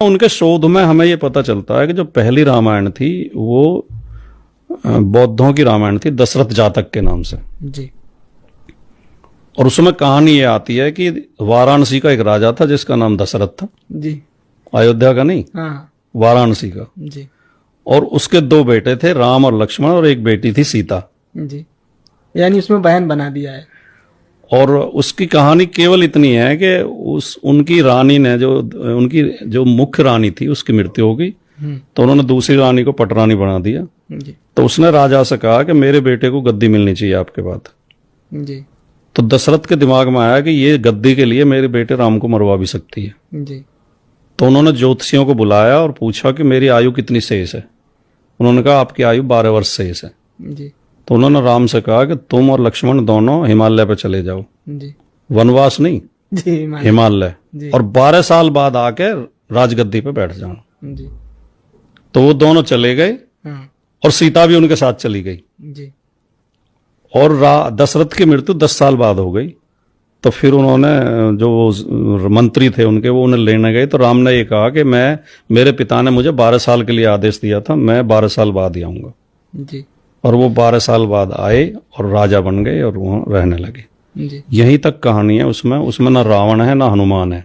उनके शोध में हमें ये पता चलता है कि जो पहली रामायण थी वो बौद्धों की रामायण थी, दशरथ जातक के नाम से जी। और उसमें कहानी ये आती है कि वाराणसी का एक राजा था जिसका नाम दशरथ था, जी। अयोध्या का नहीं, हाँ। वाराणसी का। जी। और उसके 2 बेटे थे, राम और लक्ष्मण, और एक बेटी थी सीता। जी, यानी उसमें बहन बना दिया है। और उसकी कहानी केवल इतनी है कि उनकी रानी ने उनकी जो मुख्य रानी थी उसकी मृत्यु हो गई, तो उन्होंने दूसरी रानी को पटरानी बना दिया। जी। तो उसने राजा से कहा कि मेरे बेटे को गद्दी मिलनी चाहिए आपके बाद। जी। तो दशरथ के दिमाग में आया कि ये गद्दी के लिए मेरे बेटे राम को मरवा भी सकती है। जी। तो उन्होंने ज्योतिषियों को बुलाया और पूछा कि मेरी आयु कितनी शेष है। उन्होंने कहा आपकी आयु 12 वर्ष शेष है। जी। तो उन्होंने राम से कहा कि तुम और लक्ष्मण दोनों हिमालय पे चले जाओ, जी। वनवास नहीं, जी, हिमालय, जी। और 12 साल बाद आके राजगद्दी पे बैठ जाना। जी। तो वो दोनों चले गए हाँ। और सीता भी उनके साथ चली गई। जी। और दशरथ की मृत्यु 10 साल बाद हो गई। तो फिर उन्होंने जो मंत्री थे उनके, वो उन्हें लेने गए। तो राम ने ये कहा कि मेरे पिता ने मुझे 12 साल के लिए आदेश दिया था, मैं 12 साल बाद ही आऊंगा। जी। और वो 12 साल बाद आए और राजा बन गए और वहां रहने लगे। जी। यहीं तक कहानी है उसमें ना रावण है ना हनुमान है।